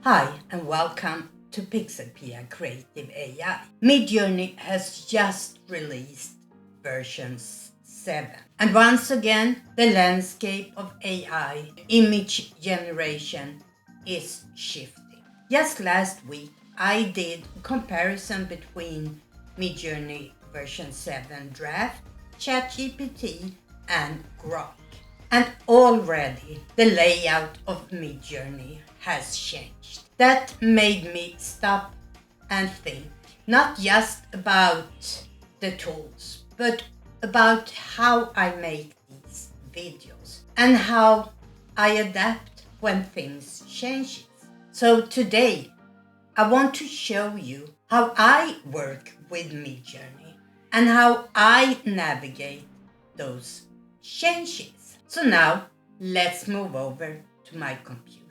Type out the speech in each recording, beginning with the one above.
Hi and welcome to PixelPia Creative AI. MidJourney has just released version 7. And once again, the landscape of AI image generation is shifting. Just last week, I did a comparison between MidJourney version 7 draft, ChatGPT, and Grok. And already the layout of MidJourney has changed. That made me stop and think, not just about the tools, but about how I make these videos and how I adapt when things change. So today, I want to show you how I work with MidJourney and how I navigate those changes. So now, let's move over to my computer.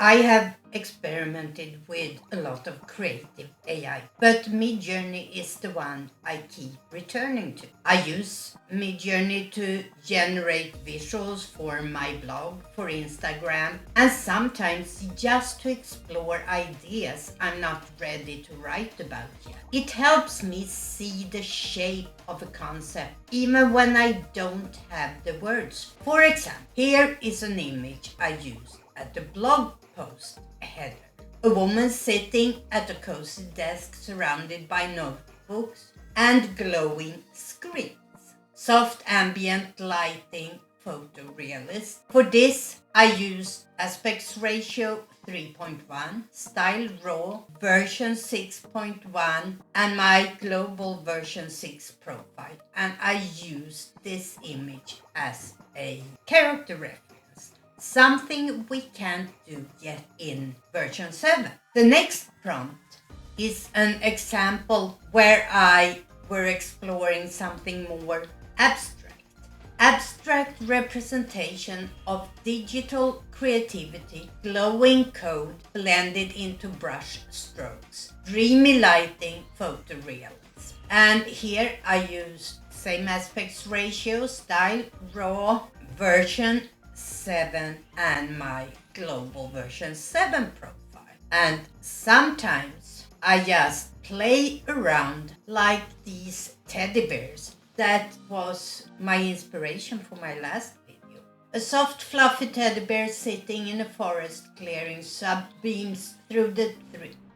I have experimented with a lot of creative AI, but MidJourney is the one I keep returning to. I use MidJourney to generate visuals for my blog, for Instagram, and sometimes just to explore ideas I'm not ready to write about yet. It helps me see the shape of a concept even when I don't have the words. For example, here is an image I used at the blog post header. A woman sitting at a cozy desk surrounded by notebooks and glowing screens. Soft ambient lighting, photorealist. For this, I used aspect ratio 3.1, style raw version 6.1, and my global version 6 profile. And I used this image as a character reference. Something we can't do yet in version 7. The next prompt is an example where I were exploring something more abstract. Abstract representation of digital creativity, glowing code blended into brush strokes, dreamy lighting, photorealism. And here I used same aspect ratio, style, raw, version 7 and my global version 7 profile. And sometimes I just play around like these teddy bears. That was my inspiration for my last video. A soft fluffy teddy bear sitting in a forest clearing sunbeams through the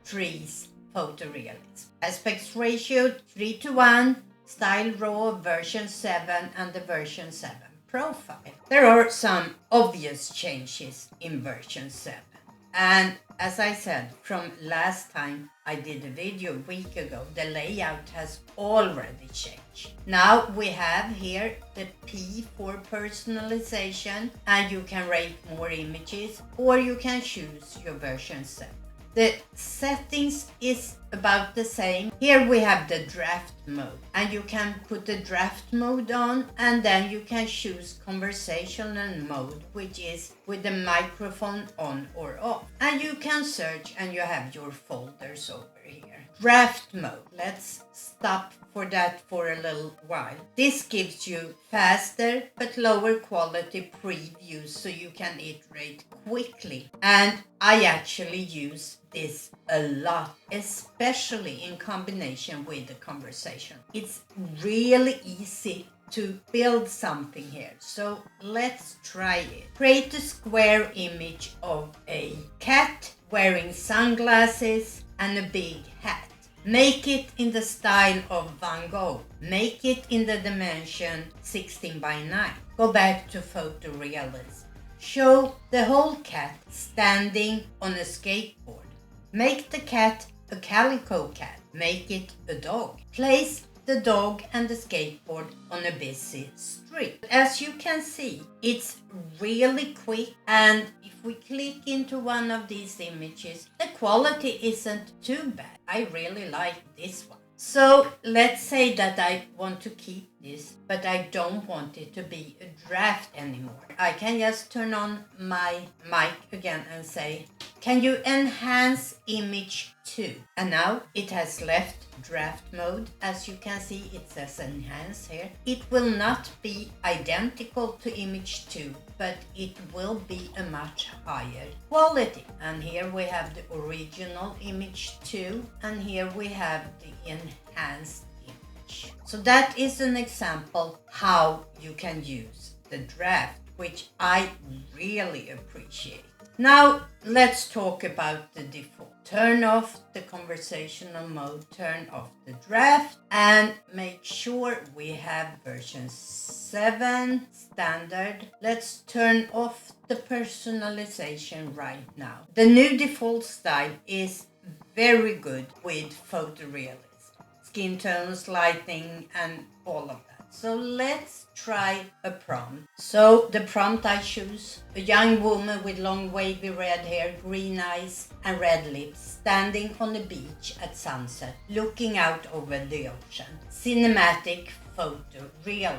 trees, photorealism. Aspect ratio 3:1, style raw version 7 and the version 7 profile. There are some obvious changes in version 7. And as I said, from last time I did a video a week ago, the layout has already changed. Now we have here the P for personalization, and you can rate more images or you can choose your version 7. The settings is about the same. Here we have the draft mode, and you can put the draft mode on, and then you can choose conversational mode, which is with the microphone on or off. And you can search and you have your folders over here. Draft mode. Let's stop for that for a little while. This gives you faster but lower quality previews so you can iterate quickly. And I actually use this a lot, especially in combination with the conversation. It's really easy to build something here. So let's try it. Create a square image of a cat wearing sunglasses and a big hat. Make it in the style of Van Gogh. Make it in the dimension 16:9. Go back to photorealism. Show the whole cat standing on a skateboard. Make the cat a calico cat. Make it a dog. Place the dog and the skateboard on a busy street. As you can see, it's really quick, and if we click into one of these images, the quality isn't too bad. I really like this one. So let's say that I want to keep this, but I don't want it to be a draft anymore. I can just turn on my mic again and say, can you enhance image 2? And now it has left draft mode. As you can see, it says enhance here. It will not be identical to image 2, but it will be a much higher quality. And here we have the original image 2, and here we have the enhanced image. So that is an example how you can use the draft, which I really appreciate. Now let's talk about the default. Turn off the conversational mode, turn off the draft, and make sure we have version 7 standard. Let's turn off the personalization right now. The new default style is very good with photorealism, skin tones, lighting, and all of that. So let's try a prompt. So the prompt I choose: a young woman with long wavy red hair, green eyes and red lips, standing on the beach at sunset, looking out over the ocean. Cinematic photorealism.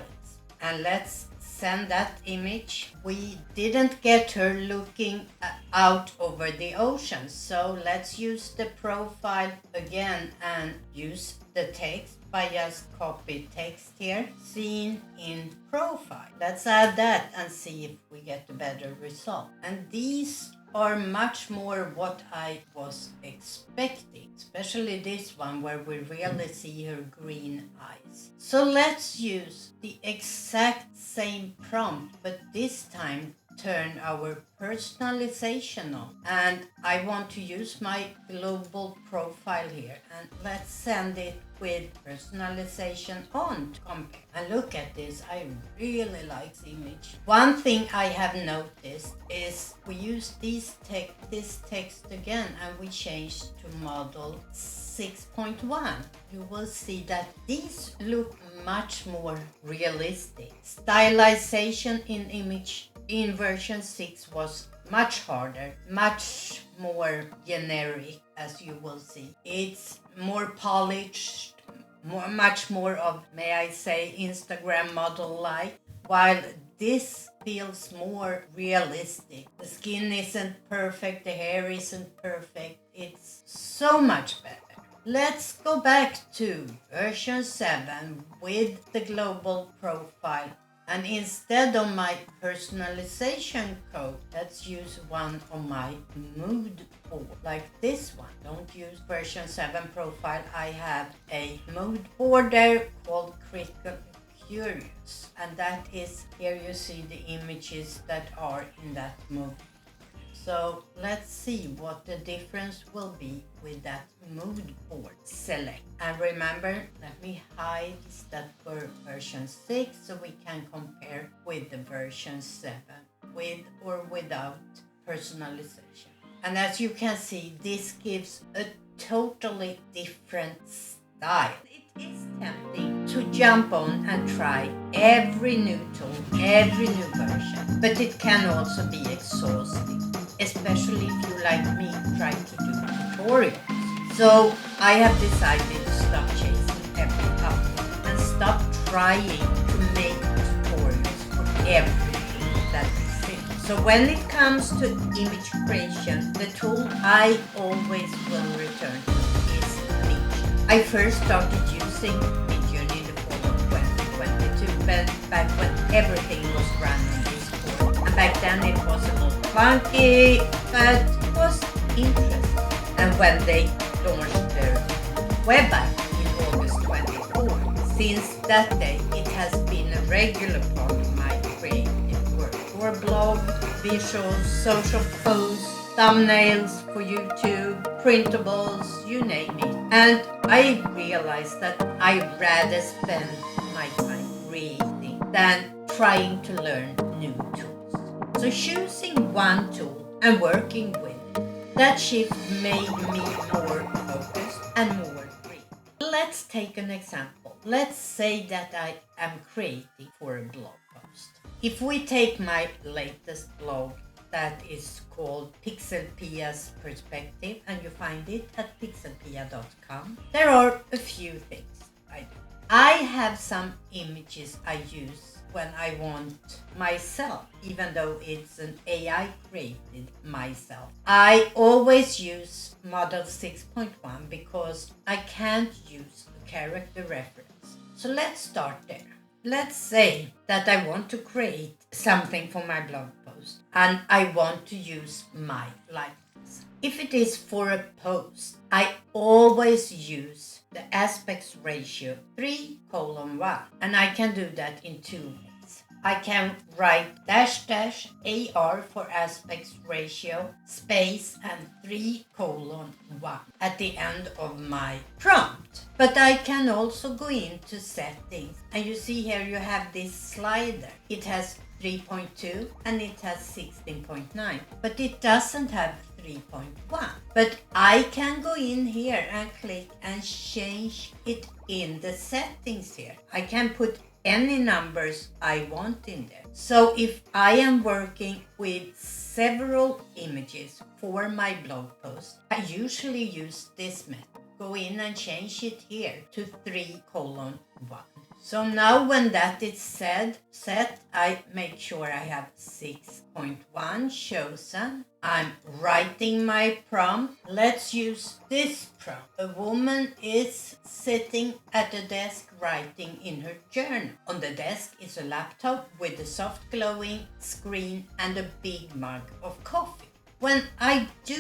And let's send that image. We didn't get her looking out over the ocean, so let's use the profile again and use the text by just copy text here, seen in profile. Let's add that and see if we get a better result. And these are much more what I was expecting, especially this one where we really see her green eyes. So let's use the exact same prompt, but this time turn our personalization on. And I want to use my global profile here, and let's send it with personalization on to compare. And look at this, I really like the image. One thing I have noticed is we use this text again and we change to model 6.1. You will see that these look much more realistic. Stylization in image in version 6 was much harder, much more generic, as you will see. It's more polished, much more of, may I say, Instagram model-like, while this feels more realistic. The skin isn't perfect, the hair isn't perfect. It's so much better. Let's go back to version 7 with the global profile. And instead of my personalization code, let's use one of my mood board, like this one. Don't use version 7 profile. I have a mood board there called Critical Curious. And that is, here you see the images that are in that mood. So let's see what the difference will be with that mood board select. And remember, let me hide that for version 6 so we can compare with the version 7 with or without personalization. And as you can see, this gives a totally different style. It is tempting to jump on and try every new tool, every new version, but it can also be exhausting, especially if you, like me, try to do tutorials. So I have decided to stop chasing every update and stop trying to make tutorials for everything that we see. So when it comes to image creation, the tool I always will return to is MidJourney. I first started using MidJourney in the fall of 2022, back when everything was run on Discord. And back then it was a little funky, but it was interesting. And when they launched their web app in August 24, since that day it has been a regular part of my creative work. For blog, visuals, social posts, thumbnails for YouTube, printables, you name it. And I realized that I'd rather spend my time creating than trying to learn new tools. So choosing one tool and working with it, that shift made me more focused and more free. Let's take an example. Let's say that I am creating for a blog post. If we take my latest blog that is called PixelPia's Perspective, and you find it at pixelpia.com, there are a few things I do. I have some images I use when I want myself, even though it's an AI created myself. I always use model 6.1 because I can't use a character reference. So let's start there. Let's say that I want to create something for my blog post and I want to use my likeness. If it is for a post, I always use the aspect ratio 3:1, and I can do that in 2 ways. I can write --AR for aspect ratio space and 3:1 at the end of my prompt. But I can also go into settings, and you see here you have this slider. It has 3.2 and it has 16.9, but it doesn't have 3.1. But I can go in here and click and change it in the settings here. I can put any numbers I want in there. So if I am working with several images for my blog post, I usually use this method. Go in and change it here to 3:1. So now when that is set, I make sure I have 6.1 chosen. I'm writing my prompt. Let's use this prompt. A woman is sitting at a desk writing in her journal. On the desk is a laptop with a soft glowing screen and a big mug of coffee. When I do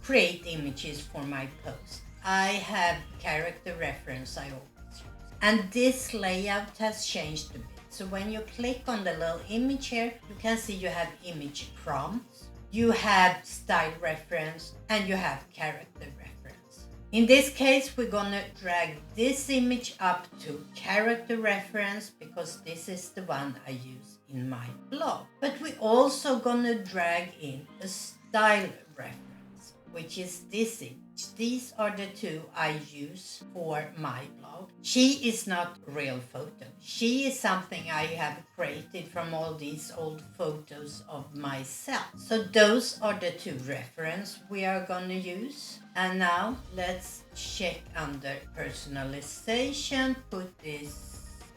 create images for my post, I have character reference I always use. And this layout has changed a bit. So when you click on the little image here, you can see you have image prompts, you have style reference, and you have character reference. In this case, we're gonna drag this image up to character reference because this is the one I use in my blog. But we're also gonna drag in a style reference, which is this image. These are the two I use for my blog. She is not real photo. She is something I have created from all these old photos of myself. So those are the two references we are going to use. And now let's check under personalization, put this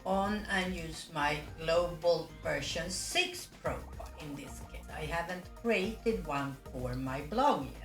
on and use my global version 6 profile in this case. I haven't created one for my blog yet.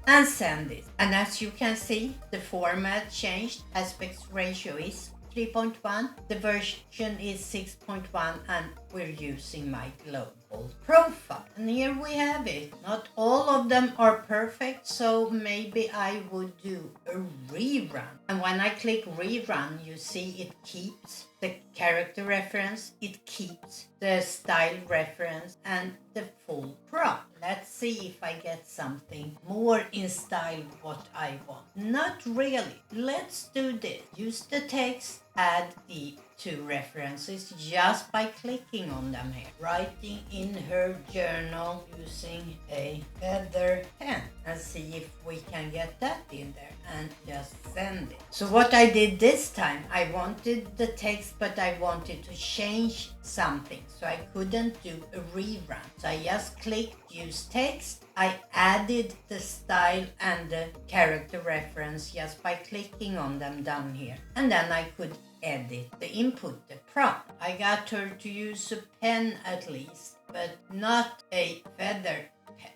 And send it. And as you can see, the format changed. Aspect ratio is 3.1. The version is 6.1 and we're using my global profile. And here we have it. Not all of them are perfect, so maybe I would do a rerun. And when I click rerun, you see it keeps the character reference, it keeps the style reference and the full prompt. Let's see if I get something more in style what I want. Not really. Let's do this. Use the text, add the two references just by clicking on them here. Writing in her journal using a feather pen, and see if we can get that in there and just send it. So what I did this time, I wanted the text but I wanted to change something, so I couldn't do a rerun. So I just clicked use text. I added the style and the character reference just by clicking on them down here, and then I could edit the input, the prompt. I got her to use a pen at least, but not a feather pen.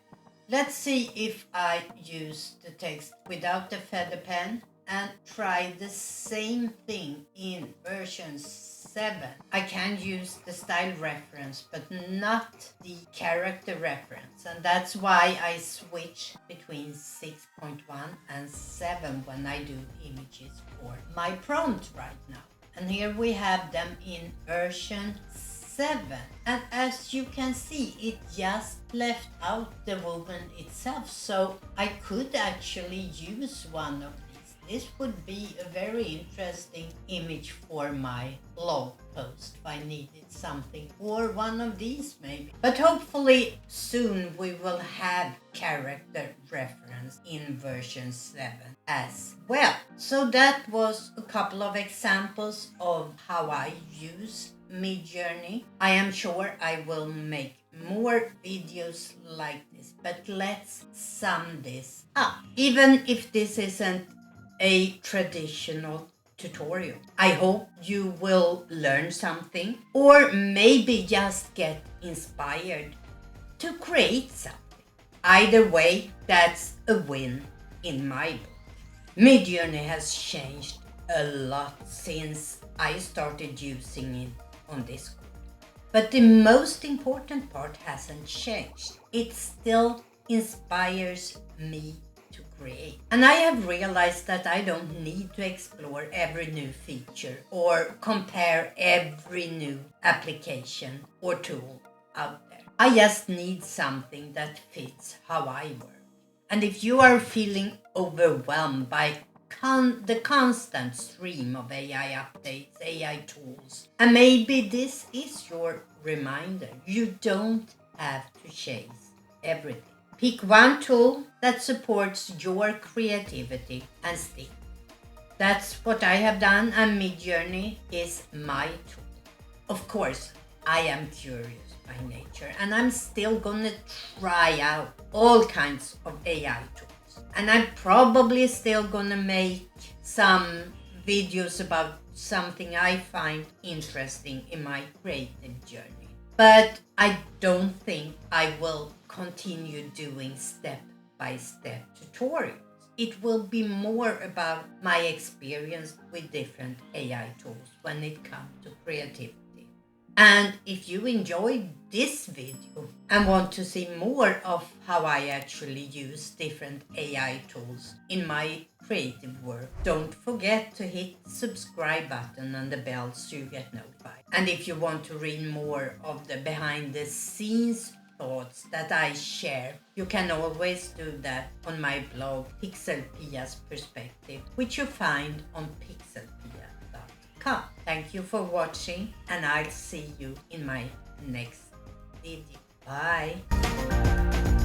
Let's see if I use the text without the feather pen and try the same thing in version 7. I can use the style reference but not the character reference, and that's why I switch between 6.1 and 7 when I do images for my prompt right now. And here we have them in version 7. And as you can see, it just left out the woman itself. So I could actually use one of these. This would be a very interesting image for my blog post if I needed something, or one of these maybe. But hopefully soon we will have character reference in version 7 as well. So that was a couple of examples of how I use MidJourney. I am sure I will make more videos like this, but let's sum this up. Even if this isn't a traditional tutorial. I hope you will learn something or maybe just get inspired to create something. Either way, that's a win in my book. MidJourney has changed a lot since I started using it on Discord. But the most important part hasn't changed. It still inspires me to create. And I have realized that I don't need to explore every new feature or compare every new application or tool out there. I just need something that fits how I work. And if you are feeling overwhelmed by the constant stream of AI updates, AI tools, and maybe this is your reminder, you don't have to chase everything. Pick one tool that supports your creativity and stick. That's what I have done, and MidJourney is my tool. Of course, I am curious by nature, and I'm still gonna try out all kinds of AI tools. And I'm probably still gonna make some videos about something I find interesting in my creative journey. But I don't think I will continue doing step-by-step tutorials. It will be more about my experience with different AI tools when it comes to creativity. And if you enjoyed this video and want to see more of how I actually use different AI tools in my creative work, don't forget to hit the subscribe button and the bell so you get notified. And if you want to read more of the behind the scenes thoughts that I share, you can always do that on my blog PixelPia's Perspective, which you find on PixelPia.com. Thank you for watching, and I'll see you in my next video. Bye!